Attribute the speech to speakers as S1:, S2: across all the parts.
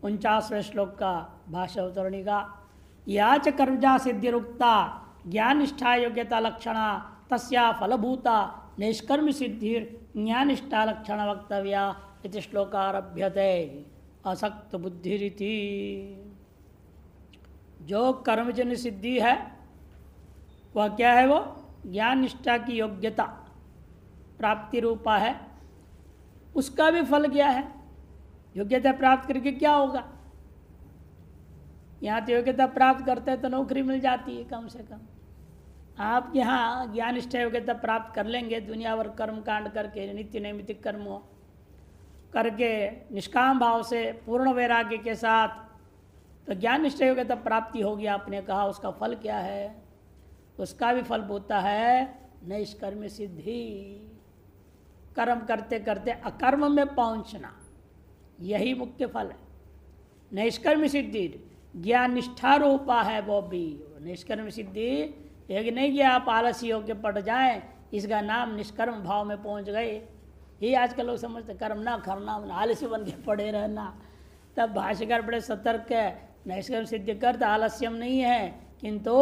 S1: 49वें श्लोक का भाष्य अवतरणिका। या च कर्मजा सिद्धिरुक्ता ज्ञान निष्ठा योग्यता लक्षणा तस्या फलभूता निष्कर्म सिद्धि ज्ञान निष्ठा लक्षण वक्तव्या इति श्लोकारभ्यते। असक्त बुद्धिरिति। जो कर्मजन्य सिद्धि है वह क्या है? वो ज्ञान निष्ठा की योग्यता प्राप्ति रूपा है। उसका भी फल क्या है? योग्यता प्राप्त करके क्या होगा? यहाँ तो योग्यता प्राप्त करते हैं तो नौकरी मिल जाती है कम से कम। आप यहाँ ज्ञान निष्ठा योग्यता प्राप्त कर लेंगे, दुनिया भर कर्म कांड करके नित्य नैमित्तिक कर्म करके निष्काम भाव से पूर्ण वैराग्य के साथ, तो ज्ञान निष्ठा योग्यता प्राप्ति होगी। आपने कहा उसका फल क्या है? उसका भी फल होता है निष्कर्म सिद्धि। कर्म करते करते अकर्म में पहुंचना, यही मुख्य फल है। निष्कर्म सिद्धि ज्ञान निष्ठा रूपा है। वो भी निष्कर्म सिद्धि एक नहीं कि आप आलसी होकर पड़ जाएं, इसका नाम निष्कर्म भाव में पहुंच गए। ये आजकल लोग समझते कर्म ना करना, आलसी बन के पड़े रहना। तब भाष्यकार बड़े सतर्क है, निष्कर्म सिद्धि करता आलस्यम नहीं है किंतु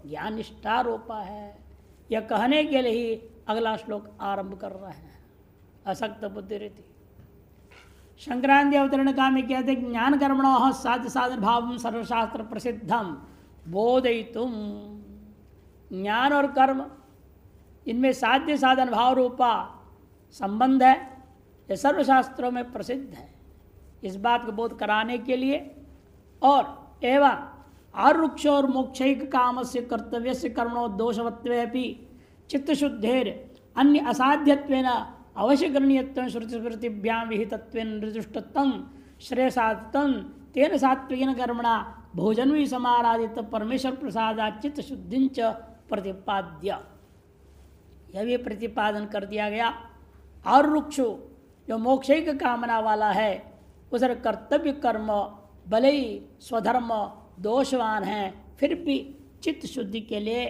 S1: ज्ञान निष्ठा रूपा है। यह कहने के लिए ही अगला श्लोक आरंभ कर रहे हैं। असक्त बुद्धि रीति संक्रांति अवतरण का में कहते ज्ञान कर्मणो साध्य साधन भाव सर्वशास्त्र प्रसिद्धम बोधयितुम। ज्ञान और कर्म इनमें साध्य साधन भाव रूपा संबंध है, यह सर्वशास्त्रों में प्रसिद्ध है। इस बात को बोध कराने के लिए और एवं आरुक्ष और मोक्षैक काम से कर्तव्य से कर्मणो दोषवत्वे चित्तशुद्धेर अन्य असाध्यत्वेन अवश्य करणीयत्वेन श्रुति स्मृतिभ्यां विहितत्वेन निर्दुष्टत्वं श्रेयसाधतं तेन सात्विकेन कर्मणा भोजन्वी समाराधित परमेश्वर प्रसादात् चित्त शुद्धिंच प्रतिपाद्य। यह भी प्रतिपादन कर दिया गया। और रुक्षु जो मोक्षैक कामना वाला है उस कर्तव्य कर्म भले ही स्वधर्म दोषवान है, फिर भी चित्त शुद्धि के लिए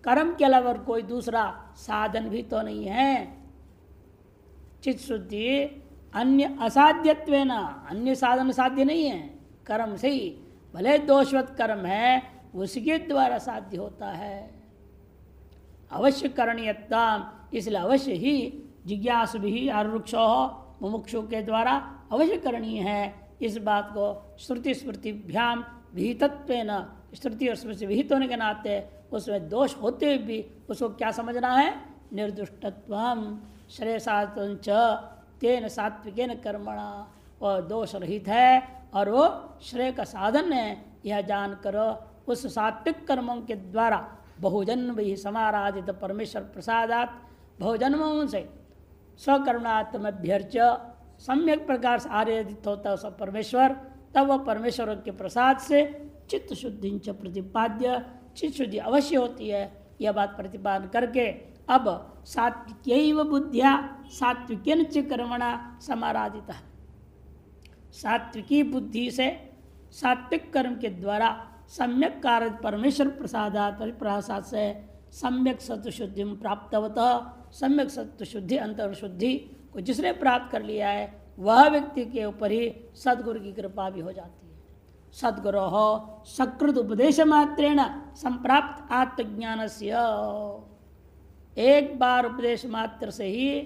S1: कर्म के अलावा कोई दूसरा साधन भी तो नहीं है। चित्त शुद्धि अन्य असाध्यत्वेन, अन्य साधन साध्य नहीं है, कर्म से ही भले दोषवत कर्म है उसके द्वारा साध्य होता है। अवश्य करणीयता, इसलिए अवश्य ही जिज्ञासु भी आरुक्षो मुमुक्षु के द्वारा अवश्य करणीय है। इस बात को श्रुति स्मृतिभ्याम विहितत्वेन, श्रुति और स्मृति विहित होने के नाते उसमें दोष होते हुए भी उसको क्या समझना है? निर्दुष्टत्वम श्रेयसाधुंच तेन सात्विकेन कर्मणा, वह दोष रहित है और वो श्रेय का साधन है। यह जानकर उस सात्विक कर्मों के द्वारा बहुजन्म ही समाराधित परमेश्वर प्रसादात, बहुजन्मों से स्वकर्मात्मभ्यर्च सम्यक प्रकार से आराधित होता है सब परमेश्वर। तब वह परमेश्वर के प्रसाद से चित्त शुद्धि प्रतिपाद्य, चित्त शुद्धि अवश्य होती है। यह बात प्रतिपादन करके अब सात्विक बुद्धिया सात्विकेन च कर्मणा समाराधिता, सात्विकी बुद्धि से सात्विक कर्म के द्वारा सम्यक कार्य परमेश्वर प्रसादात, प्रसाद से सम्यक सत्व शुद्धि प्राप्तवतः, सम्यक सत्व शुद्धि अंतर शुद्धि को जिसने प्राप्त कर लिया है वह व्यक्ति के ऊपर ही सद्गुरु की कृपा भी हो जाती है। सद्गुरो हो सकृत उपदेश मात्रेण संप्राप्त आत्मज्ञान से, एक बार उपदेश मात्र से ही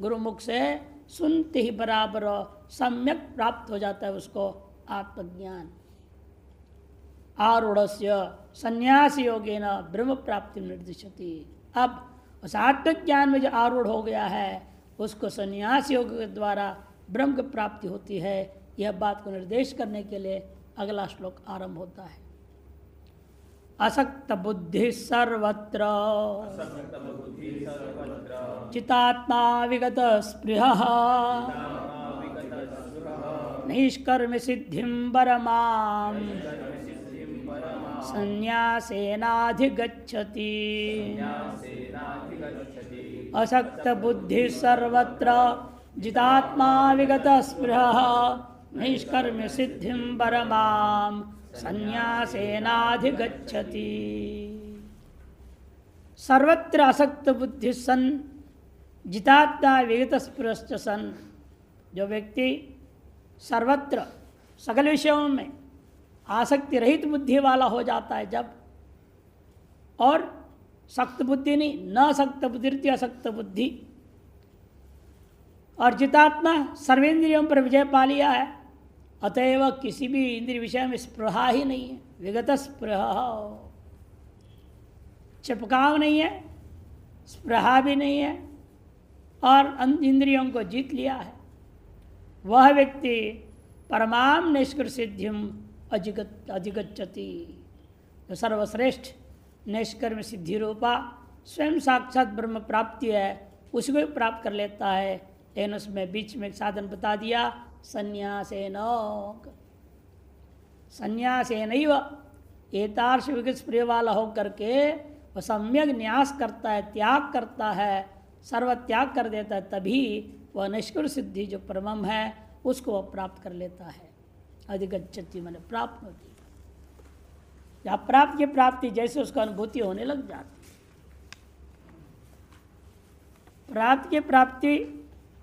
S1: गुरुमुख से सुनते ही बराबर सम्यक प्राप्त हो जाता है उसको आत्मज्ञान। आरूढ़स्य संन्यास योगेन ब्रह्म प्राप्ति निर्दिशति। अब उस आत्मज्ञान में जो आरूढ़ हो गया है उसको संन्यास योग के द्वारा ब्रह्म की प्राप्ति होती है। यह बात को निर्देश करने के लिए अगला श्लोक आरंभ होता है। असक्त बुद्धि सर्वत्र चितात्मा विगत स्पृहः निष्कर्म सिद्धिं परमां संन्यासेनाधिगच्छति। असक्त बुद्धि सर्वत्र जितात्मा विगत स्पृहः निष्कर्म सिद्धिं परमां संन्यासेनाधिगच्छति। सर्वत्र असक्त बुद्धि सन जितात्मा विगत स्पृहश्च सन, जो व्यक्ति सर्वत्र सकल विषयों में आसक्ति रहित बुद्धि वाला हो जाता है जब, और सक्त बुद्धि नहीं, न सक्त बुद्धि असक्त बुद्धि, और जितात्मा सर्वेंद्रियों पर विजय पा लिया है, अतएव किसी भी इंद्रिय विषय में स्पृहा ही नहीं है, विगत स्पृहा, चिपकाव नहीं है, स्पृहा भी नहीं है, और इंद्रियों को जीत लिया है, वह व्यक्ति परमाम निष्कृत सिद्धिम अधिगच्छति, जो सर्वश्रेष्ठ निष्कर्म सिद्धि रूपा स्वयं साक्षात ब्रह्म प्राप्ति है उसको भी प्राप्त कर लेता है। लेकिन उसमें बीच में एक साधन बता दिया, संन्यासेन, संन्यासेनैव एतार्श विगत प्रिय वाला हो करके वह सम्यक न्यास करता है, त्याग करता है, सर्व त्याग कर देता है, तभी वह निष्कृत सिद्धि जो परमम है उसको वह प्राप्त कर लेता है। अधिगच्छति मैंने प्राप्त होती, या प्राप्त की प्राप्ति जैसे उसको अनुभूति होने लग जाती, प्राप्त की प्राप्ति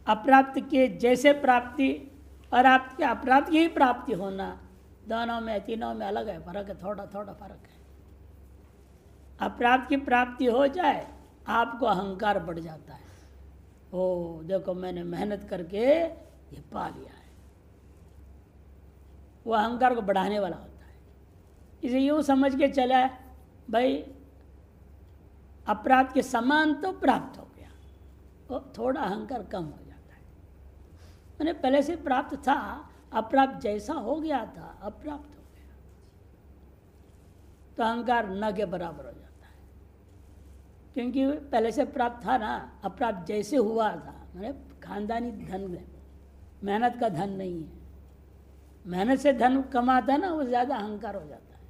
S1: अप्राप्त के जैसे प्राप्ति और आपके अप्राप्त की ही प्राप्ति होना, दोनों में तीनों में अलग है, फर्क है, थोड़ा थोड़ा फर्क है। अप्राप्त की प्राप्ति हो जाए आपको अहंकार बढ़ जाता है, ओ देखो मैंने मेहनत करके ये पा लिया है, वो अहंकार को बढ़ाने वाला होता है। इसे यूँ समझ के चला भाई अप्राप्त के समान तो प्राप्त हो गया, वो थोड़ा अहंकार कम हो जाता है। मैंने पहले से प्राप्त था, अप्राप्त जैसा हो गया था अप्राप्त हो गया तो अहंकार न के बराबर हो जाता है, क्योंकि पहले से प्राप्त था ना, अप्राप्त जैसे हुआ था, मैंने खानदानी धन है, मेहनत का धन नहीं है, मेहनत से धन कमाता ना वो ज़्यादा अहंकार हो जाता है,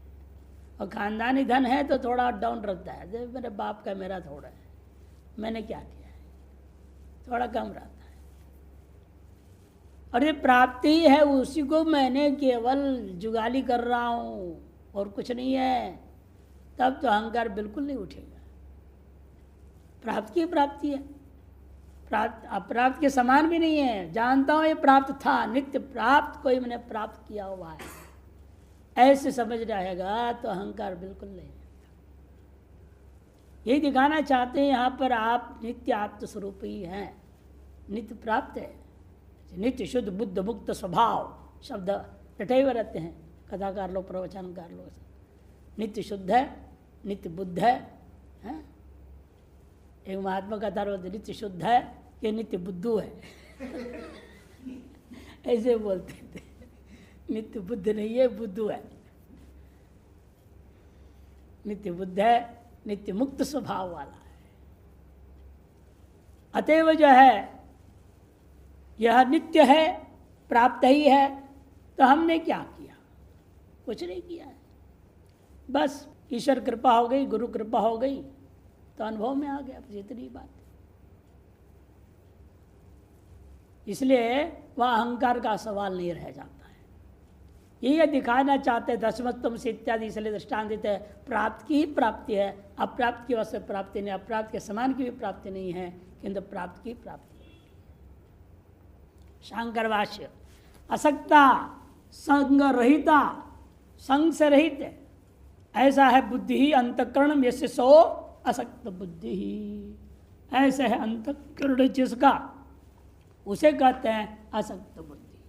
S1: और खानदानी धन है तो थोड़ा डाउन रहता है, जैसे मेरे बाप का मेरा थोड़ा है, मैंने क्या किया है, थोड़ा कम रहता है। और ये प्राप्ति ही है, उसी को मैंने केवल जुगाली कर रहा हूँ और कुछ नहीं है, तब तो अहंकार बिल्कुल नहीं उठेगा। प्राप्त की प्राप्ति है, प्राप्त अप्राप्त के समान भी नहीं है। जानता हूँ ये प्राप्त था, नित्य प्राप्त कोई मैंने प्राप्त किया हुआ है, ऐसे समझ रहेगा तो अहंकार बिल्कुल नहीं है। यही दिखाना चाहते हैं यहाँ पर, आप नित्य आत्मस्वरूप ही हैं, नित्य प्राप्त है, नित्य शुद्ध बुद्ध मुक्त स्वभाव शब्द रटे हुए रहते हैं कथाकार लोग, प्रवचनकार लोग, नित्य शुद्ध है, नित्य बुद्ध है, एक महात्मा का तार नित्य शुद्ध है, ये नित्य बुद्धू है ऐसे बोलते थे, नित्य बुद्ध नहीं है, बुद्धू है, नित्य बुद्ध है, नित्य मुक्त स्वभाव वाला है। अतएव जो है यह नित्य है, प्राप्त ही है, तो हमने क्या किया, कुछ नहीं किया है, बस ईश्वर कृपा हो गई, गुरु कृपा हो गई तो अनुभव में आ गया, बस इतनी बात। इसलिए वह अहंकार का सवाल नहीं रह जाता है। ये दिखाना चाहते दशमत्वम से इत्यादि, इसलिए दृष्टांत देते हैं, प्राप्त की ही प्राप्ति है, अप्राप्त की वजह से प्राप्ति नहीं, अप्राप्त के समान की भी प्राप्ति नहीं है, किंतु प्राप्त की प्राप्ति। शांकर भाष्य, असक्ता संग रहिता, संग से रहित है, ऐसा है बुद्धि ही अंतःकरण यस्य सो असक्त बुद्धि ही, ऐसे है अंतःकरण जिसका, उसे कहते हैं असक्त बुद्धि।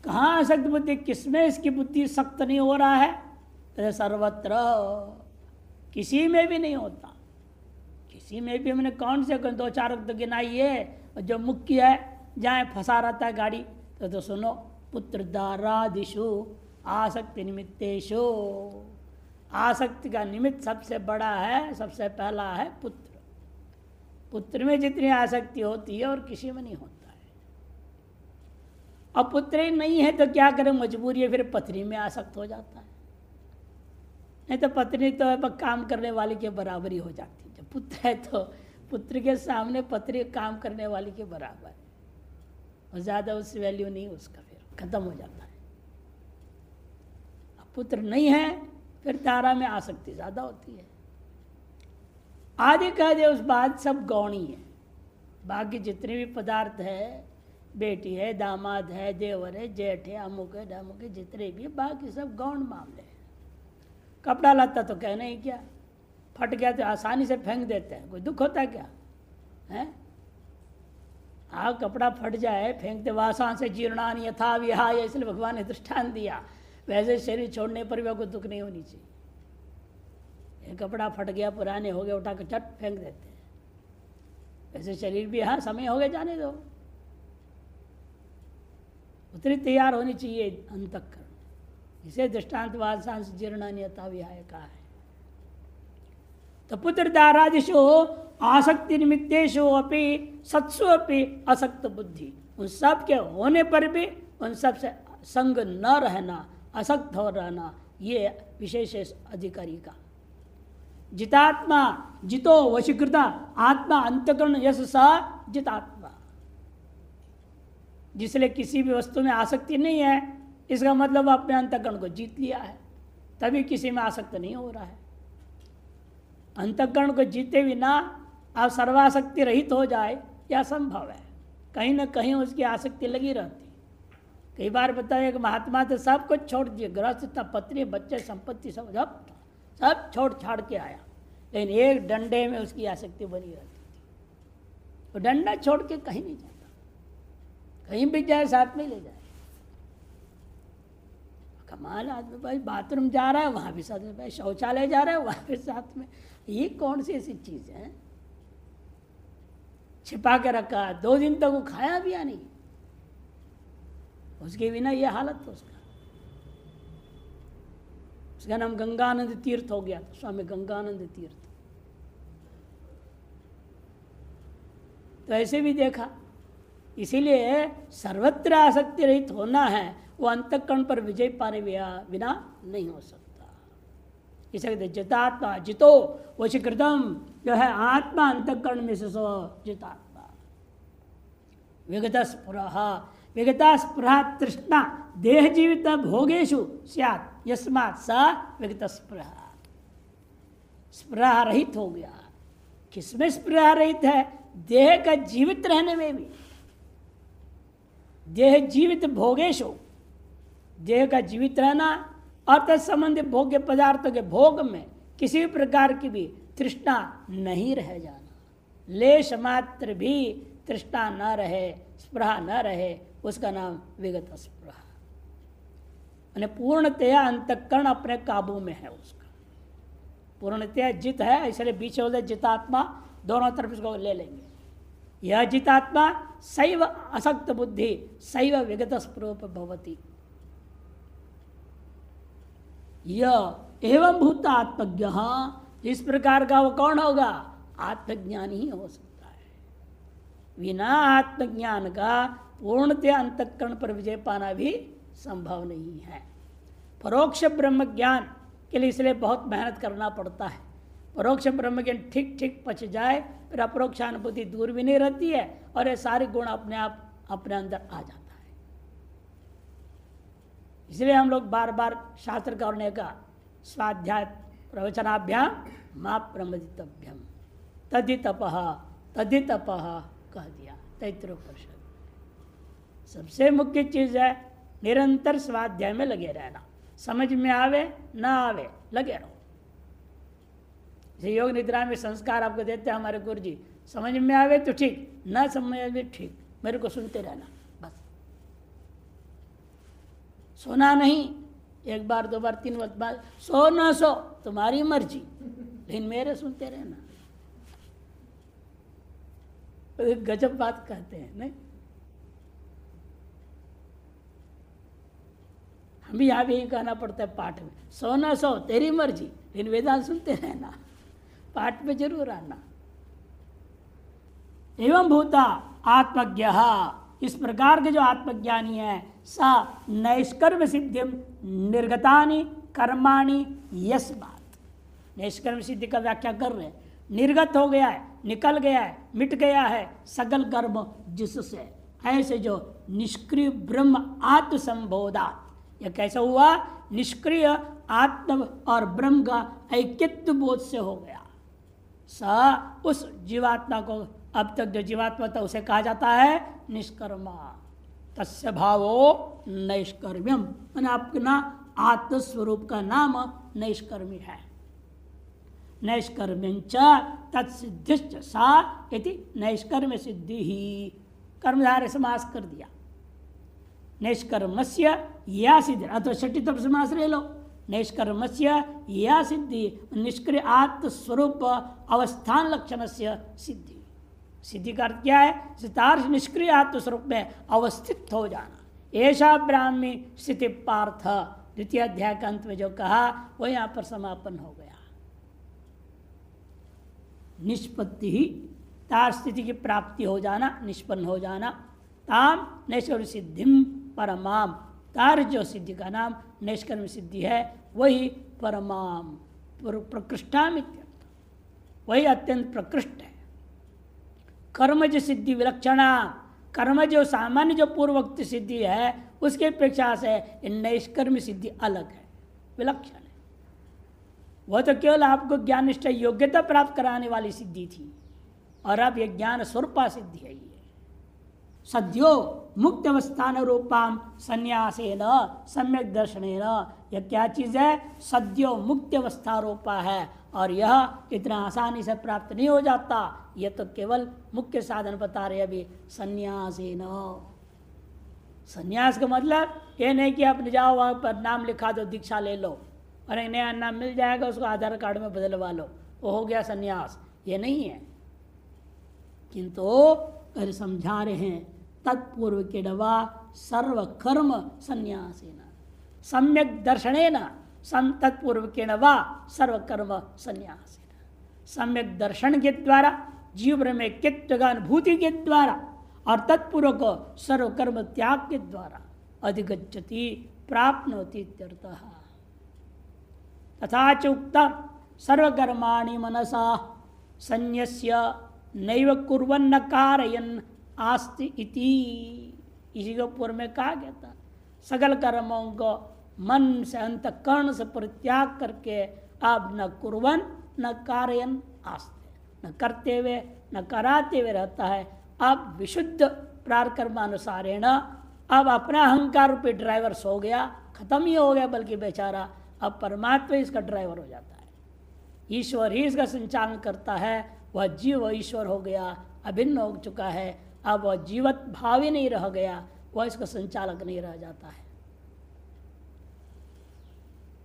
S1: कहाँ असक्त बुद्धि, किसमें इसकी बुद्धि सक्त नहीं हो रहा है, तो सर्वत्र, किसी में भी नहीं होता, किसी में भी। मैंने कौन से दो चार तो गिनाइए, और जो मुख्य है जहाँ फंसा रहता है गाड़ी, तो सुनो, पुत्र दारादिशु आसक्ति निमित्तेशु, आसक्ति का निमित्त सबसे बड़ा है, सबसे पहला है पुत्र। पुत्र में जितनी आसक्ति होती है और किसी में नहीं होता है। अब पुत्र ही नहीं है तो क्या करें, मजबूरी है, फिर पत्नी में आसक्त हो जाता है, नहीं तो पत्नी तो काम करने वाले के बराबर ही हो जाती है। जब पुत्र है तो पुत्र के सामने पत्नी काम करने वाली के बराबर है, और ज़्यादा उस वैल्यू नहीं उसका, फिर खत्म हो जाता है। अब पुत्र नहीं है फिर तारा में आसक्ति ज़्यादा होती है। आदि कह दे उस बात सब गौणी है, बाकी जितने भी पदार्थ है बेटी है, दामाद है, देवर है, जेठ है, अमुक है, डामुक है, जितने भी, बाकी सब गौण मामले हैं। कपड़ा लत्ता तो कहना ही क्या, फट गया तो आसानी से फेंक देते हैं, कोई दुख होता है क्या है? हाँ, कपड़ा फट जाए फेंकते, वासा से जीर्णान यथा विहाय, इसलिए भगवान ने दृष्टांत दिया। वैसे शरीर छोड़ने पर भी कोई दुख नहीं होनी चाहिए। ये कपड़ा फट गया, पुराने हो गए, उठा कर चट फेंक देते हैं। वैसे शरीर भी, हाँ समय हो गया जाने दो, उतनी तैयार होनी चाहिए अंतःकरण। इसे दृष्टांत वासा से जीर्णान यथा विहाय कहा है। तो पुत्र दारादिशु आसक्ति निमित्तेषु अपि सत्सु अपि असक्त बुद्धि, उन सब के होने पर भी उन सब से संग न रहना, असक्त हो रहना, ये विशेष अधिकारी का। जितात्मा जितो वशीकृता आत्मा अंतकरण यश सा जितात्मा। जिसलिए किसी भी वस्तु में आसक्ति नहीं है, इसका मतलब अपने अंतकरण को जीत लिया है, तभी किसी में आसक्त नहीं हो रहा है। अंतकरण को जीते बिना आप सर्वासक्ति रहित हो जाए, यह संभव है। कहीं ना कहीं उसकी आसक्ति लगी रहती। कई बार बताया कि महात्मा तो सब कुछ छोड़ दिए, गृहस्थ, पत्नी, बच्चे, संपत्ति सब छोड़ छाड़ के आया, लेकिन एक डंडे में उसकी आसक्ति बनी रहती थी। तो डंडा छोड़ के कहीं नहीं जाता, कहीं भी जाए साथ में ले जाए। कमाल आदमी, भाई बाथरूम जा रहा है वहाँ भी साथ में, भाई शौचालय जा रहा है वहाँ भी साथ में। ये कौन सी ऐसी चीज़ है? छिपा के रखा, 2 दिन तक वो खाया भी या नहीं, उसके बिना ये हालत तो उसका नाम गंगानंद तीर्थ हो गया, तो स्वामी गंगानंद तीर्थ। तो ऐसे भी देखा, इसीलिए सर्वत्र आसक्ति रहित होना है, वो अंतःकरण पर विजय पाने बिना नहीं हो सकता। इसे कहते जितात्मा जितो वशीकृतम, जो है आत्मा अंतःकरण में से सो जितात्मा। विगत स्पृहा, विगता स्पृहा तृष्णा देह जीवित भोगेशु स्यात् यस्मात् सा विगत स्पृहा। स्पृहा रहित हो गया। किसमें स्पृहा रहित है? देह का जीवित रहने में भी। देह जीवित भोगेशु, देह का जीवित रहना और तत्संबंधी भोग्य पदार्थों के भोग में किसी भी प्रकार की भी तृष्णा नहीं रह जाना। लेश मात्र भी तृष्णा न रहे, स्पृहा न रहे, उसका नाम विगत स्पृहा। यानी पूर्णतया अंतःकरण अपने काबू में है उसका, पूर्णतया जित है। इसलिए बीच होते जितात्मा, दोनों तरफ इसको ले लेंगे। यह जितात्मा सैव असक्त बुद्धि सैव विगत स्पृह भवति। यह एवं भूत आत्मज्ञ, इस प्रकार का वो कौन होगा? आत्मज्ञान ही हो सकता है। बिना आत्मज्ञान का पूर्णतया अंतःकरण पर विजय पाना भी संभव नहीं है। परोक्ष ब्रह्म ज्ञान के लिए इसलिए बहुत मेहनत करना पड़ता है। परोक्ष ब्रह्म ज्ञान ठीक ठीक पच जाए, फिर अपरोक्षानुभूति दूर भी नहीं रहती है और ये सारे गुण अपने आप अपने अंदर आ जाता है। इसलिए हम लोग बार बार शास्त्र करने का स्वाध्याय प्रवचनाभ्याम मां प्रमदितभ्यम तद्धि तपः कह दिया तैत्तिरीयोपनिषद। सबसे मुख्य चीज है निरंतर स्वाध्याय में लगे रहना। समझ में आवे ना आवे लगे रहो। योग निद्रा में संस्कार आपको देते हैं हमारे गुरु जी, समझ में आवे तो ठीक, ना समझ में आवे ठीक, मेरे को सुनते रहना बस। सोना नहीं, 1 बार 2 बार 3 बार सो ना सो तुम्हारी मर्जी, लेकिन मेरे सुनते रहना। गजब बात कहते हैं नहीं? हम भी यहाँ भी यही कहना पड़ता है पाठ में, सो ना सो तेरी मर्जी, लेकिन वेदांत सुनते रहना, पाठ में जरूर आना। एवं भूता आत्मज्ञ, इस प्रकार के जो आत्मज्ञानी है, सा नैष्कर्म सिद्धिम निर्गतानि कर्माणि यस्मात्। नैष्कर्म सिद्धि का व्याख्या कर रहे हैं, निर्गत हो गया है, निकल गया है, मिट गया है सकल कर्म जिससे, ऐसे जो निष्क्रिय ब्रह्म आत्म संबोधात। यह कैसा हुआ? निष्क्रिय आत्म और ब्रह्म का ऐक्यत्व बोध से हो गया। सा उस जीवात्मा को अब तक जो जीवात्मा था उसे कहा जाता है निष्कर्मा। तस्य भावो नैष्कर्म्यम, मैंने अपना आत्मस्वरूप का नाम नैष्कर्मी है। नैष्कर्म्यंच तत्सिद्धिश्च सा इति नैष्कर्म्य सिद्धि ही, कर्मधारय समास कर दिया। नैष्कर्मस्य या सिद्धि, अथवा छठी तरफ समास ले लो। नैष्कर्मस्य या सिद्धि, निष्क्रिय आत्मस्वरूप अवस्थान लक्षण से सिद्धि। सिद्धि का अर्थ क्या है? सितार्थ निष्क्रिय आत्मस्वरूप में अवस्थित हो जाना। ऐसा ब्राह्मी स्थिति पार्थ, द्वितीय अध्याय के अंत में जो कहा वो यहां पर समापन हो गया। निष्पत्ति ही तार स्थिति की प्राप्ति हो जाना, निष्पन्न हो जाना। ताम नैष्कर्म सिद्धिम परमाम, तार जो सिद्धि का नाम नैष्कर्म सिद्धि है वही परमाम प्रकृष्टाम, वही अत्यंत प्रकृष्ट है। कर्मज सिद्धि विलक्षणा, कर्म जो सामान्य जो पूर्वोक्त सिद्धि है उसके अपेक्षा से नैष्कर्म सिद्धि अलग है, विलक्षण है। वह तो केवल आपको ज्ञान निष्ठा योग्यता प्राप्त कराने वाली सिद्धि थी, और अब यह ज्ञान स्वरूपा सिद्धि है। ये सद्यो मुक्त अवस्थान रूपाम संन्यासेन सम्यक दर्शनेन, यह क्या चीज है? सद्यो मुक्त अवस्था रूपा है, और यह इतना आसानी से प्राप्त नहीं हो जाता। यह तो केवल मुख्य साधन बता रहे अभी, संन्यासेन। संन्यास का मतलब ये नहीं कि आप जाओ वहाँ पर नाम लिखा दो, दीक्षा ले लो और एक नया नाम मिल जाएगा उसको आधार कार्ड में बदलवा लो, वो हो गया संन्यास। ये नहीं है। किंतु कर समझा रहे हैं तत्पूर्व के डवा सर्वकर्म संन्यासेन सम्यक दर्शनेन, तत्पूर्व के डवा सर्वकर्म संन्यासेन, सम्यक दर्शन के द्वारा जीवन में कित्व का अनुभूति के द्वारा और तत्पूर्व को सर्वकर्म त्याग के द्वारा अधिगच्छति प्राप्नोति इत्यर्थः। तथा च उक्तम सर्वकर्माणि मनसा संन्यस्य नैव कुर्वन्न कारयन् आस्ति इति, इसी को पूर्व में कहा गया था। सकल कर्मों को मन से अंतःकरण से परित्याग करके अब न कुर्वन न कारयन् आस्ते, न करते हुए न कराते हुए रहता है। अब विशुद्ध प्रारकर्मानुसारेण अब अपना अहंकार रूपी ड्राइवर सो गया, खत्म ही हो गया, बल्कि बेचारा अब परमात्मा इसका ड्राइवर हो जाता है। ईश्वर ही इसका संचालन करता है। वह जीव ईश्वर हो गया, अभिन्न हो चुका है। अब वह जीवत भाव ही नहीं रह गया, वह इसका संचालक नहीं रह जाता है।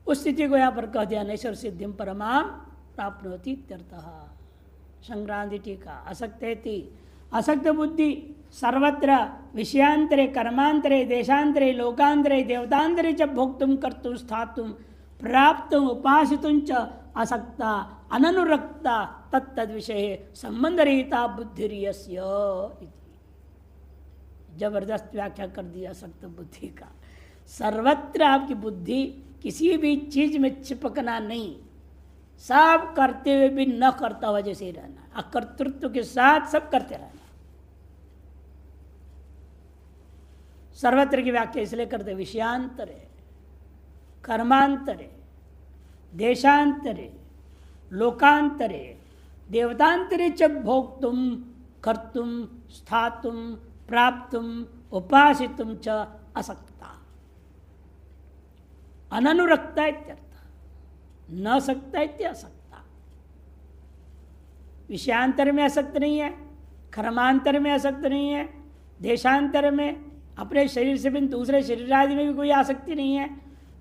S1: उस स्थिति को यहाँ पर कह दिया नैष्कर्म्य सिद्धिम परमाम प्राप्नोति इत्यर्थः। संक्रांति टीका असक्तेति, असक्त बुद्धि सर्वत्र विषयांतरे कर्मांतरे देशांतरे लोकांतरे देवतांतरे च भोक्तुम कर्तुम स्थातुम प्राप्तुम उपासितुम च असक्ता अननुरक्ता तत्तद विषय संबंध रहिता बुद्धिर्यस्य इति। जबरदस्त व्याख्या कर दिया असक्त बुद्धि का। सर्वत्र आपकी बुद्धि किसी भी चीज में चिपकना नहीं, सब करते हुए भी न करता हुआ जैसे ही रहना, अकर्तृत्व के साथ सब करते रहना। सर्वत्र की व्याख्या इसलिए करते विषयांतरे कर्मांतरे देशांतरे लोकांतरे देवतांतरे च भोक्तुम कर्तुम स्थातुम प्राप्तुम उपासितुम च असक्ता अननुरक्ता इत्यर्थ, न सकता इत्य असक्ता। विषयांतर में असक्त नहीं है, कर्मांतर में असक्त नहीं है, देशांतर में अपने शरीर से भी दूसरे शरीर आदि में भी कोई आसक्ति नहीं है,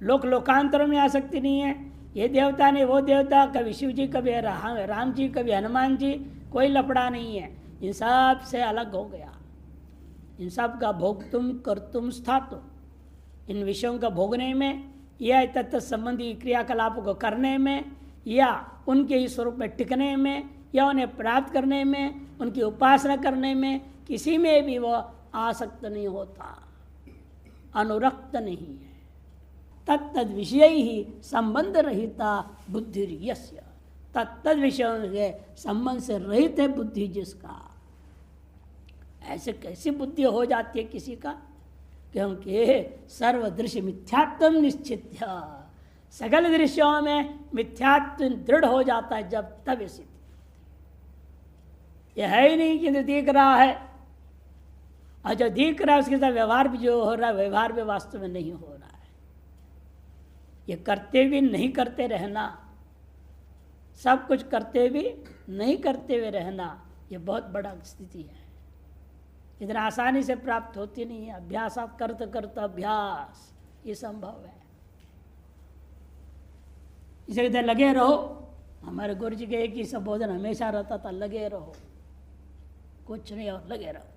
S1: लोकांतरों में आसक्ति नहीं है। ये देवता ने वो देवता, कभी शिव जी कभी राम जी कभी हनुमान जी, कोई लफड़ा नहीं है। इन सब से अलग हो गया। इन सब का भोगतुम कर्तुम स्थातुम, इन विषयों का भोगने में या तत्त संबंधी क्रियाकलापों को करने में या उनके ही स्वरूप में टिकने में या उन्हें प्राप्त करने में, उनकी उपासना करने में, किसी में भी वो आसक्त नहीं होता, अनुरक्त नहीं है। तत्तद विषय ही संबंध रहिता बुद्धि यस्य, तत्तद विषयों के संबंध से रहित है बुद्धि जिसका। ऐसे कैसी बुद्धि हो जाती है किसी का? क्योंकि सर्वदृश्य मिथ्यात्व निश्चित, सकल दृश्यों में मिथ्यात्व दृढ़ हो जाता है जब तब सिद्धि। ये है ही नहीं कि दिख रहा है, और जो दिख रहा है उसके साथ व्यवहार भी जो हो रहा है, व्यवहार भी वास्तव में नहीं हो रहा है। ये करते भी नहीं करते रहना, सब कुछ करते भी नहीं करते हुए रहना, ये बहुत बड़ा स्थिति है। इतना आसानी से प्राप्त होती नहीं है। अभ्यास आप करते करते अभ्यास ये संभव है। इसे कहते लगे रहो। हमारे गुरु जी के एक ही संबोधन हमेशा रहता था, लगे रहो, कुछ नहीं और लगे रहो।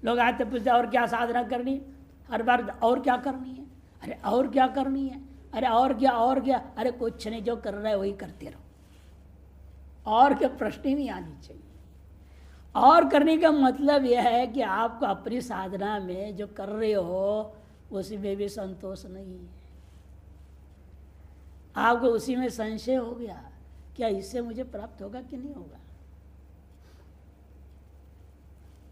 S1: लोग आते पूछते और क्या साधना करनी, हर बार और क्या करनी है, अरे और क्या करनी है, अरे और क्या, अरे कुछ नहीं, जो कर रहा है वही करते रहो। और क्या प्रश्न ही नहीं आनी चाहिए। और करने का मतलब यह है कि आपको अपनी साधना में जो कर रहे हो उसी में भी संतोष नहीं है। आपको उसी में संशय हो गया, क्या इससे मुझे प्राप्त होगा कि नहीं होगा।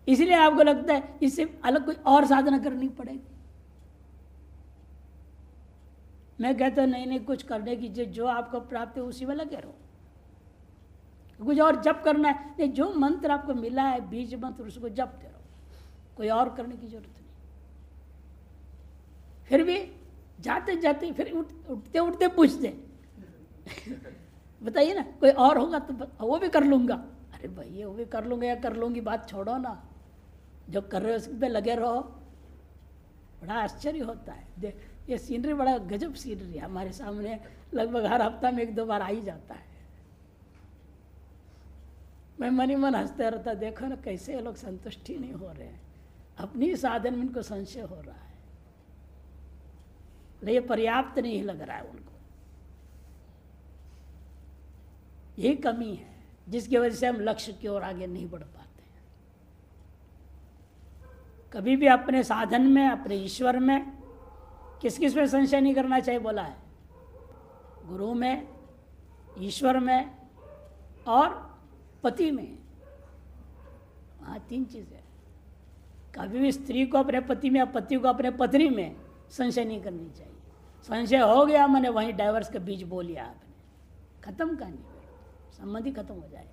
S1: इसलिए आपको लगता है इससे अलग कोई और साधना करनी पड़ेगी। मैं कहता नहीं, कुछ करने की जो आपको प्राप्त है उसी में लगे रहो। कुछ और जप करना है नहीं, जो मंत्र आपको मिला है बीज मंत्र उसको जपते रहो, कोई और करने की जरूरत नहीं। फिर भी जाते जाते फिर उठते उठते पूछते बताइए ना, कोई और होगा तो वो भी कर लूंगा। अरे भैया वो भी कर लूंगा या कर लूंगी बात छोड़ो ना, जो कर रहे हो उस पर लगे रहो। बड़ा आश्चर्य होता है। देख ये सीनरी बड़ा गजब सीनरी है, हमारे सामने लगभग हर हफ्ता में 1-2 बार आ ही जाता है। मैं मन ही मन हंसते रहता, देखो ना कैसे ये लोग संतुष्टि नहीं हो रहे हैं, अपनी साधन में इनको संशय हो रहा है, ये पर्याप्त नहीं लग रहा है उनको। यही कमी है जिसकी वजह से हम लक्ष्य की ओर आगे नहीं बढ़ पाते हैं। कभी भी अपने साधन में, अपने ईश्वर में किस किस में संशय नहीं करना चाहिए बोला है, गुरु में, ईश्वर में और पति में। हाँ 3 चीज़ें। कभी भी स्त्री को अपने पति में या पति को अपने पत्नी में संशय नहीं करनी चाहिए। संशय हो गया मैंने वहीं डाइवर्स का बीज बोल लिया आपने, खत्म कहानी, संबंध ही खत्म हो जाएगा।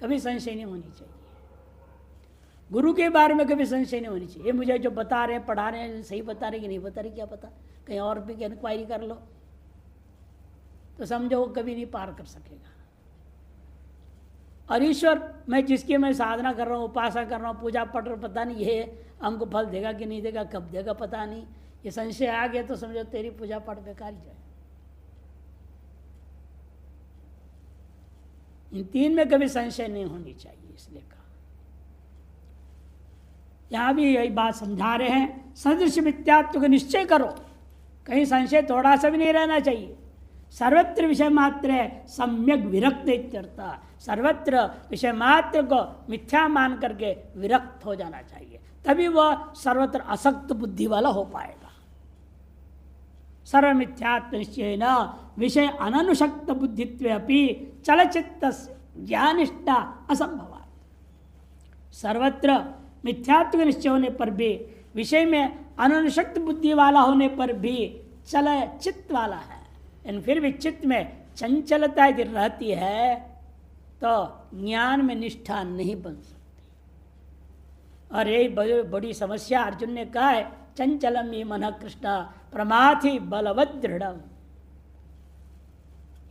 S1: कभी संशय नहीं होनी चाहिए। गुरु के बारे में कभी संशय नहीं होनी चाहिए। ये मुझे जो बता रहे हैं, पढ़ा रहे हैं, सही बता रहे कि नहीं बता रहे क्या पता, कहीं और भी इंक्वायरी कर लो तो समझो वो कभी नहीं पार कर सकेगा। और ईश्वर मैं जिसकी मैं साधना कर रहा हूँ, उपासना कर रहा हूँ, पूजा पढ़ रहा हूँ, पता नहीं ये हमको फल देगा कि नहीं देगा, कब देगा पता नहीं, ये संशय आ गया तो समझो तेरी पूजा पाठ बेकार ही जाए। इन 3 में कभी संशय नहीं होनी चाहिए, इसलिए कहा। यहां भी यही बात समझा रहे हैं, सदृश मिथ्यात्व को निश्चय करो, कहीं संशय थोड़ा सा भी नहीं रहना चाहिए। सर्वत्र विषय मात्र सम्यक विरक्त इत्यर्थ, सर्वत्र विषय मात्र को मिथ्या मान करके विरक्त हो जाना चाहिए, तभी वह सर्वत्र असक्त बुद्धि वाला हो पाएगा। सर्व मिथ्यात्व निश्चय न विषय अननुशक्त बुद्धित्व अपि चलचित्त ज्ञानिष्ठा असंभव। सर्वत्र मिथ्यात्व के निश्चय होने पर भी, विषय में अननुशक्त बुद्धि वाला होने पर भी चल चित्त वाला है, इन फिर भी चित्त में चंचलता यदि रहती है तो ज्ञान में निष्ठा नहीं बन सकती। और यही बड़ी समस्या अर्जुन ने कहा है, चंचलम ये मन कृष्ण प्रमाथि बलवत दृढ़।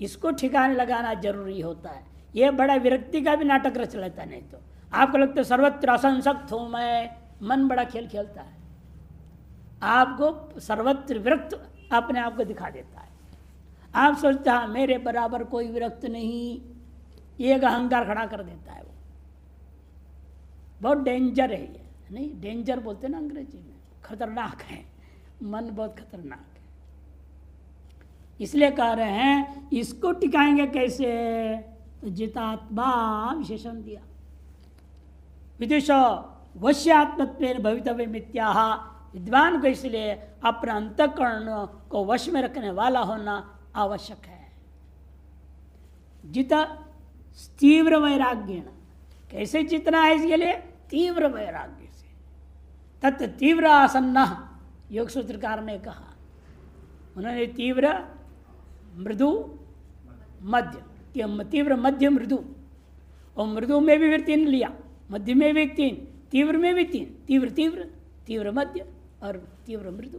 S1: इसको ठिकाने लगाना जरूरी होता है। यह बड़ा विरक्ति का भी नाटक रच लेता, नहीं तो आपको लगता है सर्वत्र असंसक्त हूं मैं, मन बड़ा खेल खेलता है, आपको सर्वत्र विरक्त अपने आप को दिखा देता है। आप सोचते हैं मेरे बराबर कोई विरक्त नहीं, एक अहंकार खड़ा कर देता है। वो बहुत डेंजर है ये, नहीं डेंजर बोलते ना अंग्रेजी में, खतरनाक है, मन बहुत खतरनाक है। इसलिए कह रहे हैं इसको टिकाएंगे कैसे, तो जितात्मा विशेषण दिया। विदुष वश्यात्मत्वेन भवितव्य मित्याह, विद्वान को इसलिए अपना अंतःकरण को वश में रखने वाला होना आवश्यक है। जित तीव्र वैराग्य, कैसे जितना है इसके लिए, तीव्र वैराग्य से। तत् तीव्र आसन्न, योग सूत्रकार ने कहा, उन्होंने तीव्र मृदु मध्य, तीव्र मध्य मृदु, और मृदु में भी फिर 3 लिया, मध्य में भी 3, तीव्र में भी 3, तीव्र तीव्र, तीव्र मध्य और तीव्र मृदु।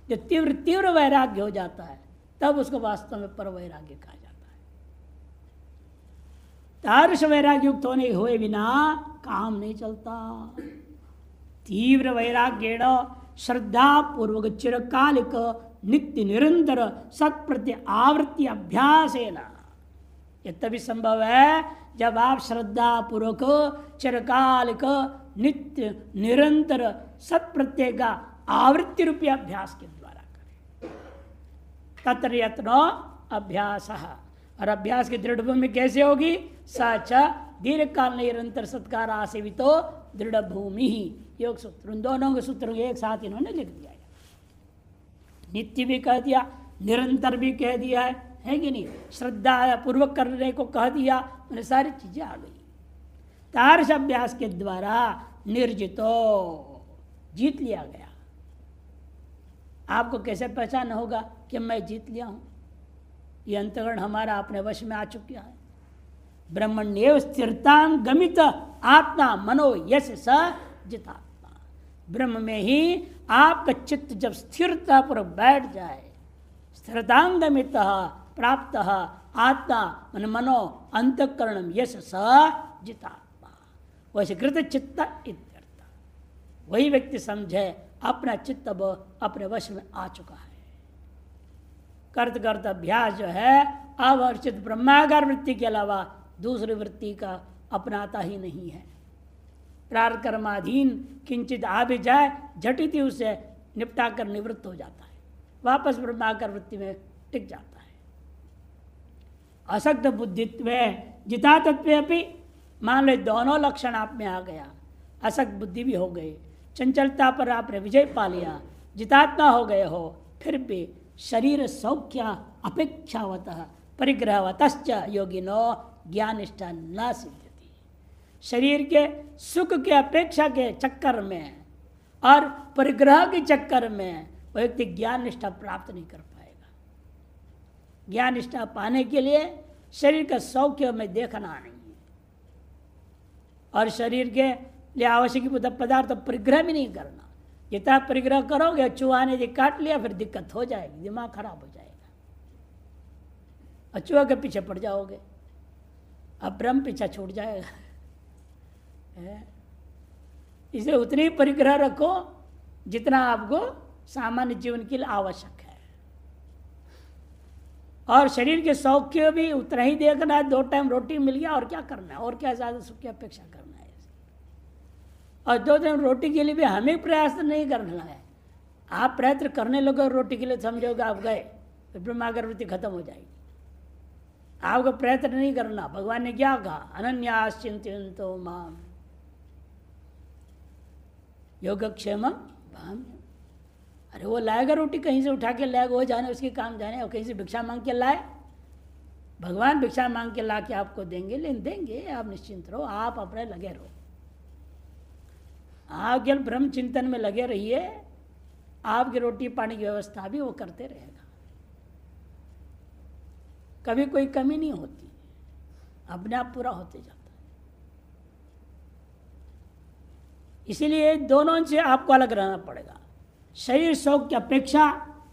S1: जब तीव्र तीव्र वैराग्य हो जाता है तब उसको वास्तव में पर वैराग्य कहा जाता है। तादृश वैराग्य युक्त होने हुए बिना काम नहीं चलता। तीव्र वैराग्येण श्रद्धा पूर्वक चिरकालिक नित्य निरंतर सत्प्रत्य आवृत्ति अभ्यासेन, यह तभी संभव है जब आप श्रद्धा पूर्वक चिरकालिक नित्य निरंतर सत्प्रत्यय का आवृत्ति रूपी अभ्यास के द्वारा करें। तत्र यत्नो अभ्यास, और अभ्यास की दृढ़ भूमि कैसे होगी? सच दीर्घ काल निरंतर सत्कार आसेवितो दृढ़ भूमि ही। योग सूत्र, उन दोनों के सूत्रों एक साथ इन्होंने लिख दिया है। नित्य भी कह दिया, निरंतर भी कह दिया है कि नहीं? श्रद्धा पूर्वक करने को कह दिया, उन्हें सारी चीजें आ गई। तारस अभ्यास के द्वारा निर्जितो, जीत लिया गया। आपको कैसे पहचान होगा कि मैं जीत लिया हूं? ये अंतःकरण हमारा अपने वश में आ चुका है। ब्रह्मण्येव स्थिरतां गमित आत्मा मनो यश स जितात्मा। ब्रह्म में ही आपका चित्त जब स्थिरता पर बैठ जाए, स्थिरतांगमित प्राप्त आत्मा मन मनो अंतःकरणम यश स जितात्मा, वैसे कृत चित्त इत्यर्थ। वही व्यक्ति समझे अपना चित्त अब अपने वश में आ चुका है। करत करत अभ्यास जो है अवर्चित ब्रह्माकार वृत्ति के अलावा दूसरी वृत्ति का अपनाता ही नहीं है। प्रारब्ध कर्माधीन किंचित आ भी जाए झटित ही उसे निपटा कर निवृत्त हो जाता है, वापस ब्रह्माकार वृत्ति में टिक जाता है। असक्त बुद्धित्व जिता तत्व अपनी, मान लो दोनों लक्षण आप में आ गया, असक्त बुद्धि भी हो गई, चंचलता पर आपने विजय पा लिया, जितात्मा हो गए हो, फिर भी शरीर सौख्य अपेक्षावतः परिग्रहवतश्च योगिनो ज्ञानिष्ठा न सिद्ध्यति। शरीर के सुख के अपेक्षा के चक्कर में और परिग्रह के चक्कर में वह व्यक्ति ज्ञान निष्ठा प्राप्त नहीं कर पाएगा। ज्ञान निष्ठा पाने के लिए शरीर का सौख्य में देखना नहीं है, और शरीर के लिए आवश्यक पदार्थ परिग्रह भी नहीं करना। जितना परिग्रह करोगे, चूहा ने जी काट लिया, फिर दिक्कत हो जाएगी, दिमाग खराब हो जाएगा, और चूहा के पीछे पड़ जाओगे, अब ब्रह्म पीछा छूट जाएगा। इसे उतनी परिग्रह रखो जितना आपको सामान्य जीवन के लिए आवश्यक है, और शरीर के सौख्य भी उतना ही देखना है। 2 टाइम रोटी मिल गया, और क्या करना है, और क्या ज्यादा सुख की अपेक्षा करना है। और 2 टाइम रोटी के लिए भी हमें प्रयास नहीं करना है। आप प्रयत्न करने लगो रोटी के लिए, समझोगे आप गए, फिर ब्रह्माकार वृत्ति खत्म हो जाएगी। आपको प्रयत्न नहीं करना। भगवान ने क्या कहा? अनन्यास चिंतयन्तो माम योगक्षेमं भाम्यहम्। अरे वो लाएगा रोटी, कहीं से उठा के लाएगा, वो जाने उसके काम जाने, और कहीं से भिक्षा मांग के लाए। भगवान भिक्षा मांग के ला के आपको देंगे, लेकिन देंगे, आप निश्चिंत रहो, आप अपने लगे रहो। आप केवल ब्रह्म चिंतन में लगे रहिए, आपकी रोटी पानी की व्यवस्था भी वो करते रहेगा। कभी कोई कमी नहीं होती, अपने आप पूरा होते जाता है। इसीलिए दोनों से आपको अलग रहना पड़ेगा। शरीर शौक की अपेक्षा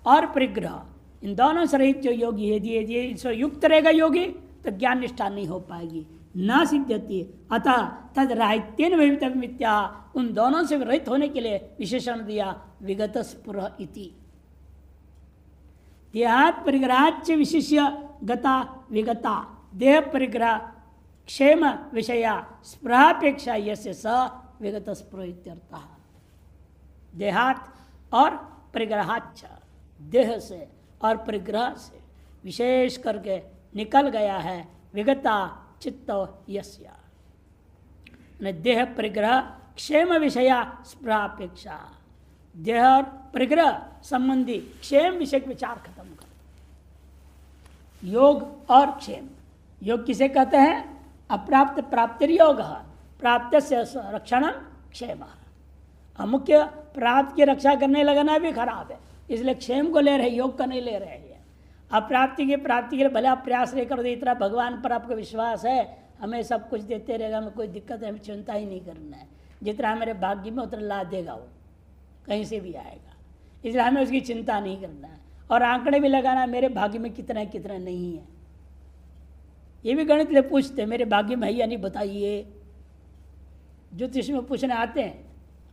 S1: और परिग्रह, इन दोनों से रहित जो योगी है, यदि इससे युक्त रहेगा योगी, तो ज्ञान निष्ठा नहीं हो पाएगी, न सिद्ध्यति। अतः तद राहित्येन विमित्या, उन दोनों से रहित होने के लिए विशेषण दिया विगत स्पृह इति। देहात् परिग्रहाच्च विशिष्य गता विगता, देह परिग्रह क्षेम विषया स्पृहापेक्षा यस्य स विगत स्पृह इत्यर्थः। देहात् और परिग्रहाच्च, देह से और परिग्रह से विशेष करके निकल गया है विगता चित्त यस्य, देह परिग्रह क्षेम विषया स्पृहापेक्षा, देह और परिग्रह संबंधी क्षेम विषय विचार खत्म कर। योग और क्षेम, योग किसे कहते हैं? अप्राप्त प्राप्तिर्योग, प्राप्त से रक्षण क्षेम। मुख्य प्राप्त की रक्षा करने लगना भी खराब है, इसलिए क्षेम को ले रहे, योग का नहीं ले रहे हैं। अप्राप्ति की प्राप्ति के लिए भले आप प्रयास नहीं करो, इतना भगवान पर आपका विश्वास है, हमें सब कुछ देते रहेगा, हमें कोई दिक्कत है, हमें चिंता ही नहीं करना है। जितना मेरे भाग्य में उतना ला देगा, वो कहीं से भी आएगा, इसलिए हमें उसकी चिंता नहीं करना है। और आंकड़े भी लगाना मेरे भाग्य में कितना है कितना नहीं है, ये भी गणित ले पूछते मेरे भाग्य में है या नहीं बताइए। ज्योतिष में पूछने आते हैं,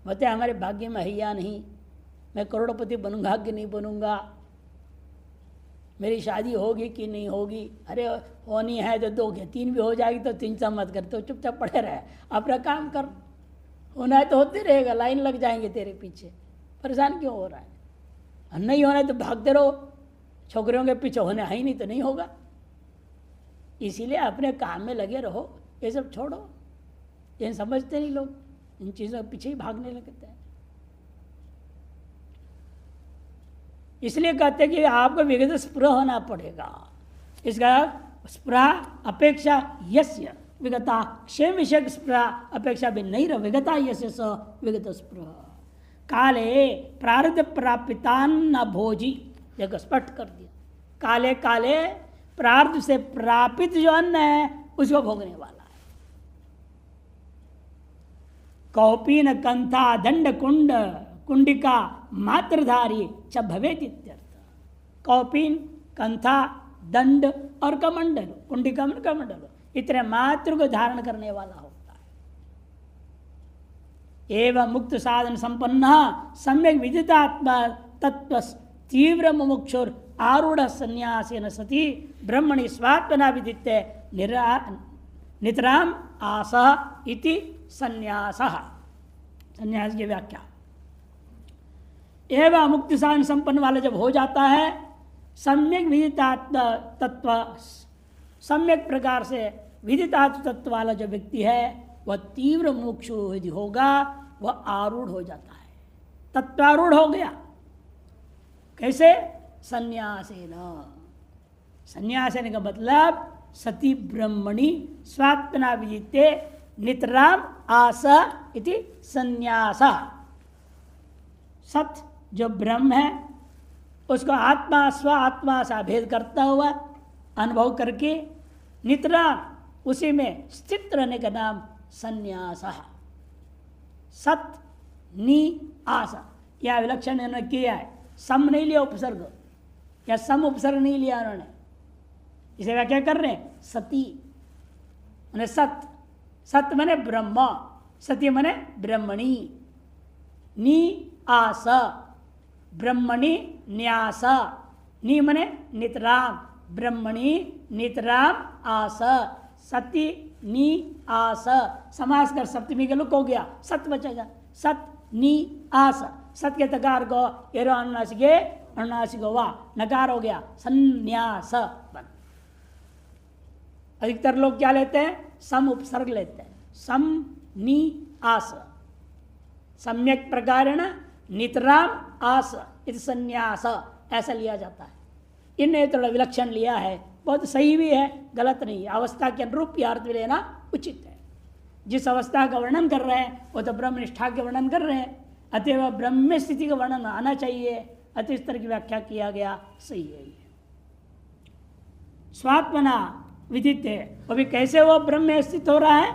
S1: बोलते हमारे भाग्य में है या नहीं, मैं करोड़पति बनूंगा कि नहीं बनूंगा, मेरी शादी होगी कि नहीं होगी। अरे होनी है तो 2 के 3 भी हो जाएगी तो चिंता मत कर, तो चुपचाप पड़े रहे, अपना काम कर, होना है तो होते रहेगा, लाइन लग जाएंगे तेरे पीछे, परेशान क्यों हो रहा है। नहीं होना है तो भागते रहो, छोकरियों के पीछे होने है ही नहीं तो नहीं होगा। इसीलिए अपने काम में लगे रहो, ये सब छोड़ो, ये समझते नहीं लोग, इन चीज़ों के पीछे ही भागने लगते हैं। इसलिए कहते हैं कि आपको विगत स्पृह होना पड़ेगा। इसका स्पृह अपेक्षा यस्य विगता, क्षेम विषय स्पृह अपेक्षा भी नहीं रह विगता यस्य स विगत स्पृह। काले प्रारब्ध प्रापितान न भोजी, देखो स्पष्ट कर दिया, काले काले प्रारब्ध से प्रापित जो अन्न है उसको भोगने वाला है। कौपीन कंथा दंड कुंड कुंडिका मात्रधारी च भवेत इत्यर्थ। कौपीन कंथा दंड और कमंडल, कुंडिका में कमंडल, इतने मात्र को धारण करने वाला होता है। एवं मुक्त साधन संपन्न सम्यक विदितात्मा तत्व तीव्र मुमुक्षुर आरूढ़ संन्यासेन सती ब्रह्मणि स्वात्मना विदित्य नितराम आसः इति संन्यासः। संन्यास की व्याख्या, एवं मुक्ति साधन संपन्न वाला जब हो जाता है, सम्यक विदितात्म तत्व, सम्यक प्रकार से विदितात्म तत्व वाला जो व्यक्ति है वह तीव्र मुमुक्षु यदि होगा वह आरूढ़ हो जाता है, तत्वारूढ़ हो गया। कैसे? संन्यासेन। संन्यासेन का मतलब सती ब्रह्मणि स्वात्मना विदिते नितराम आस इति संन्यास। सत जो ब्रह्म है उसको आत्मा स्व आत्मा से भेद करता हुआ अनुभव करके नितराम उसी में स्थित रहने का नाम संन्यास। सत नि आस, यह विलक्षण इन्होंने किया है, सम नहीं लिया उपसर्ग, या सम उपसर्ग नहीं लिया उन्होंने, इसे व्याख्या कर रहे हैं सती माने सत, सत मने ब्रह्म, सती मने ब्रह्मणी, नी आस ब्रह्मणि न्यास, नी मने नितराम ब्रह्मणि नितराम आस, सती नी आस, समास कर सप्तमी के लुक हो गया, सत बचेगा, सत नी आस, सत के तकार को एरो अनुनासिके अनुनासिक वा नकार हो गया, संन्यास बन। अधिकतर लोग क्या लेते हैं? सम उपसर्ग लेते हैं, सम नी आस, सम्यक प्रकारेण नितराम आस इति संन्यास, ऐसा लिया जाता है। इनने थोड़ा विलक्षण लिया है, बहुत सही भी है, गलत नहीं है, अवस्था के अनुरूप ही अर्थ लेना उचित है। जिस अवस्था का वर्णन कर रहे हैं वो तो ब्रह्मनिष्ठा के वर्णन कर रहे हैं, अतएव ब्रह्म स्थिति का वर्णन आना चाहिए, अतः इस तरह की व्याख्या किया गया, सही है। स्वात्मना विदित है, वो भी कैसे वो ब्रह्म में स्थित हो रहा है?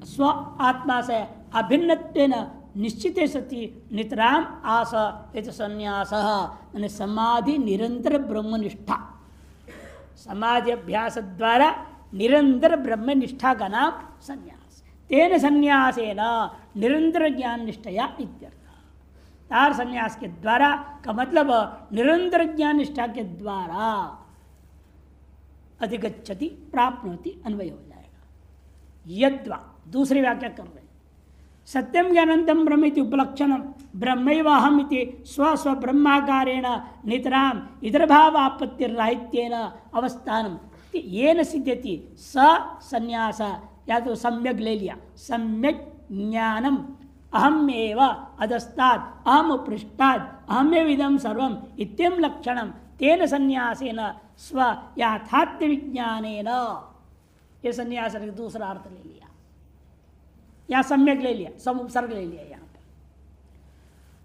S1: स्व आत्मा से अभिन्नत्वेन निश्चित सती नितराम आस इति संन्यास, माने समाधि निरंतर ब्रह्मनिष्ठा, समाधि अभ्यास द्वारा निरंतर ब्रह्मनिष्ठा का नाम संन्यास। तेन संन्यासेन निरंतर ज्ञान निष्ठया इत्यर्थ। तार संन्यास के द्वारा का मतलब निरंतर ज्ञान निष्ठा के द्वारा अधिगच्छति प्राप्नोति अन्वय हो जाएगा। यद्वा दूसरी व्याख्या कर रहे हैं, सत्यम ज्ञानंतम ब्रह्मिति उपलक्षणम ब्रह्मैवाहम इति स्व स्व ब्रह्माकारेण नितराम इतर भाव आपत्ति राहित्येन अवस्थानम येन सिद्ध्यति स संन्यास। या तो सम्यक ले लिया, सम्यक ज्ञानम अहम एव अधस्तात् अहम पृष्ठात् अहमेव इदं सर्वम इत्यं लक्षणम तेन संन्यासेन स्व याथात्म्य विज्ञानेन। ये संन्यास का दूसरा अर्थ ले लिया, यहाँ सम्यक ले लिया, सम उपसर्ग ले लिया। यहाँ पर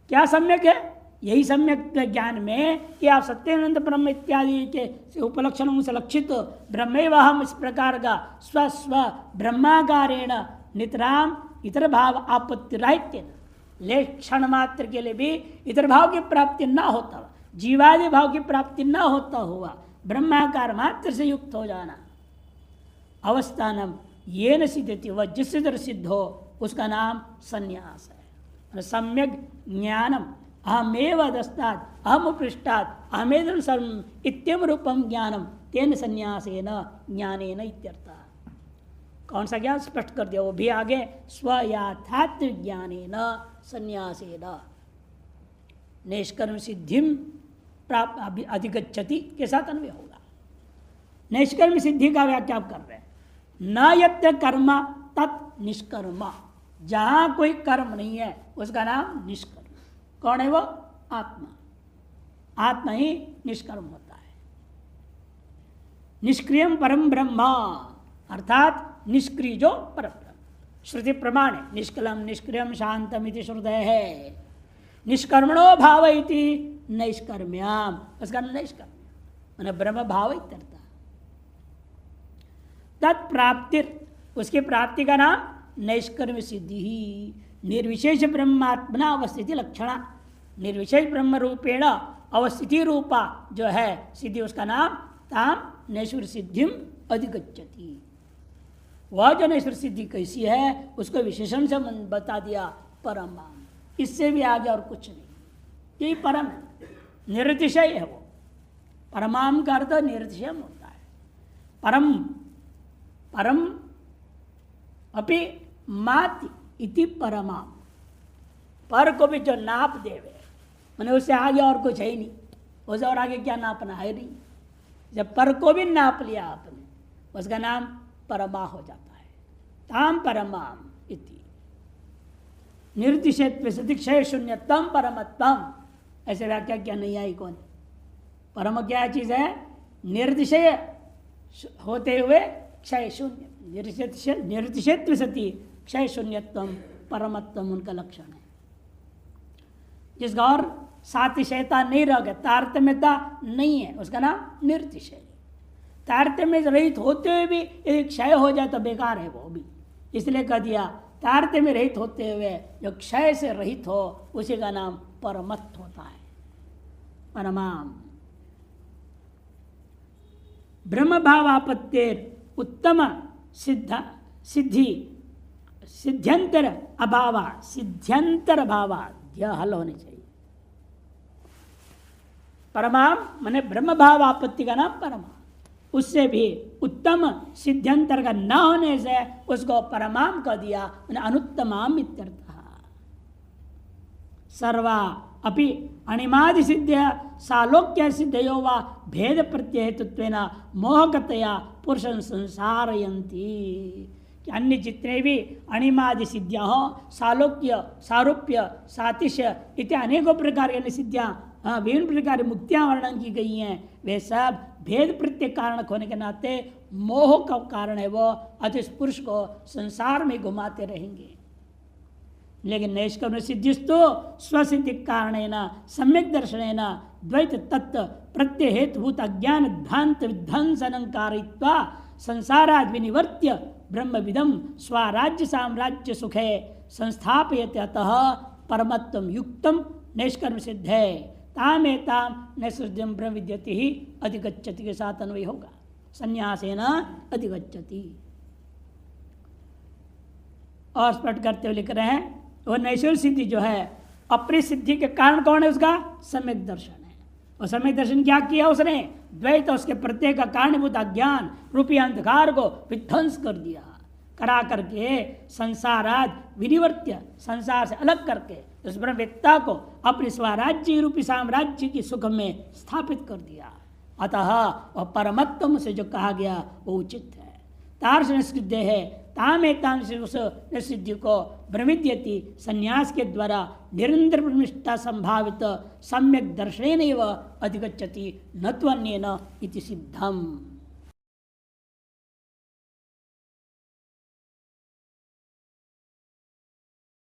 S1: क्या सम्यक है? यही सम्यक ज्ञान में कि आप सत्यानंद ब्रह्म इत्यादि के उपलक्षणों से लक्षित ब्रह्मेवहम इस प्रकार का स्व ब्रह्माकारेण नितराम इतर भाव आपत्ति राहित्य ले क्षण मात्र के लिए भी इतर भाव की प्राप्ति न होता हुआ, जीवादि भाव की प्राप्ति न होता हुआ ब्रह्माकार मात्र से युक्त हो जाना, अवस्थानम ये न सिद्धति, वह जिससे तरह सिद्ध हो उसका नाम संन्यास है। सम्यक ज्ञानम अहमेव दस्तात् अहम पृष्ठात् अहमेदं सर्वम् इत्यम रूपम ज्ञानम तेन संन्यासेन ज्ञानेन इत्यर्थः। कौन सा ज्ञान स्पष्ट कर दिया, वो भी आगे स्वयाथात्म ज्ञानेन संन्यासेन निष्कर्म सिद्धिम प्राप्त अधिगच्छति के साथ अन्वय होगा। निष्कर्म सिद्धि का व्याख्या कर रहे हैं, न यत्र कर्म तत् निष्कर्म, जहां कोई कर्म नहीं है उसका नाम निष्कर्म। कौन है वो? आत्मा। आत्मा ही निष्कर्म होता है। निष्क्रियम परम ब्रह्म, अर्थात निष्क्रिय जो परम ब्रह्म। श्रुति प्रमाण है निष्कलम निष्क्रियम शांतम इति श्रुतय है, निष्कर्मणो भाव इति नैष्कर्म्याम, उसका नैष्कर्म्य मैंने ब्रह्म भाव इत्यर्थ। तत्प्राप्तिर, उसकी प्राप्ति का नाम नैष्कर्म्य सिद्धि ही। निर्विशेष ब्रह्मात्मना अवस्थिति लक्षणा, निर्विशेष ब्रह्म रूपेण अवस्थिति रूपा जो है सिद्धि, उसका नाम ताम नैश्वर सिद्धिम अधिगच्छति। वह जो नैश्वर सिद्धि कैसी है उसको विशेषण से बता दिया, परमाम। इससे भी आगे और कुछ नहीं, यही परम है, निरतिशय है वो। परमाम का अर्थ निरतिशय होता है। परम परम अपि माति इति परमाम, पर को भी जो नाप देवे, मैंने उससे आगे और कुछ है ही नहीं, उससे और आगे क्या नापना है नहीं। जब पर को भी नाप लिया आपने, उसका नाम परमा हो जाता है। ताम परमाम इति निर्दिशेत्व सतिक्षय शून्यतम परमत्तम, ऐसे व्याख्या क्या नहीं आई कौन? परम क्या चीज है? निर्दिशय होते हुए क्षय शून्य, निर्दिशेत्व सती क्षय शून्यत्म परमत्तम उनका लक्षण है। जिसका और सातिशयता नहीं रह गया, तारतम्यता नहीं है, उसका नाम निर्तिशय। तारतम्य रहित होते हुए भी यदि क्षय हो जाए तो बेकार है वो भी, इसलिए कह दिया तारतम्य रहित होते हुए जो क्षय से रहित हो उसी का नाम परमत्त होता है, परमाम। ब्रह्म भावापत्तेर उत्तम सिद्धि सिद्ध्यंतर अभाव, सिद्ध्यंतर भावा यह हल होने चाहिए। परमाम माने ब्रह्म भाव आपत्ति का नाम परमा, उससे भी उत्तम सिद्ध्यंतर का न होने से उसको परमाम कह दिया, मैंने अनुत्तमाम इत्यर्थः। सर्वा अपि अणिमादि सिद्ध सालोक्य सिद्धयो वा भेद प्रत्यहेतुत्वेन मोहकतया पुरुषं संसारयन्ति। कि अन्य जितने भी अणिमादि सिद्धियाँ हो, सालोक्य सारूप्य सातिश्य इत्यादि अनेकों प्रकार की सिद्धियाँ, विभिन्न प्रकार की मुक्तियाँ वर्णन की गई हैं, वे सब भेद प्रत्यय कारण होने के नाते मोह का कारण है वो, अतः इस पुरुष को संसार में घुमाते रहेंगे। लेकिन नैष्कर्म्य सिद्धिस्तु स्वसिद्धि कारणेन सम्यक दर्शनेन द्वैत तत्व प्रत्यय हेतुभूत अज्ञान भ्रांत विध्वंसनं कारयित्वा संसाराद् विनिवर्त्य ब्रह्मविदं स्वराज्य साम्राज्य सुखे संस्थापयते। अतः परमत्वं युक्तं नैष्कर्म्य सिद्ध है, तामेताम नैष्कर्म्यं ब्रह्म विद्यते ही अधिगच्छति के साथ अन्वय होगा, संन्यासेन अधिगच्छति। और स्पष्ट करते हुए लिख रहे हैं वो नैश्वर्य सिद्धि जो है अपनी सिद्धि के कारण कौन है? उसका सम्यक दर्शन है। और सम्यक दर्शन क्या किया उसने? द्वैत उसके प्रत्येक का कारणभूत अज्ञान रूपी अंधकार को विध्वंस कर दिया, करा करके संसाराद विनिवर्त्य, संसार से अलग करके उस ब्रह्मवेत्ता को अपने स्वराज्य रूपी साम्राज्य की सुख में स्थापित कर दिया। अतः वह परमत्तम से जो कहा गया वो उचित है। तार्श निष्सिद्ध है, तामेताम से उस सिद्धि को ब्रह्मविद्यति संन्यास के द्वारा निरंतर ब्रह्मनिष्ठा संभावित सम्यक दर्शनेन एव अधिगच्छति न त्वन्येन इति सिद्धम।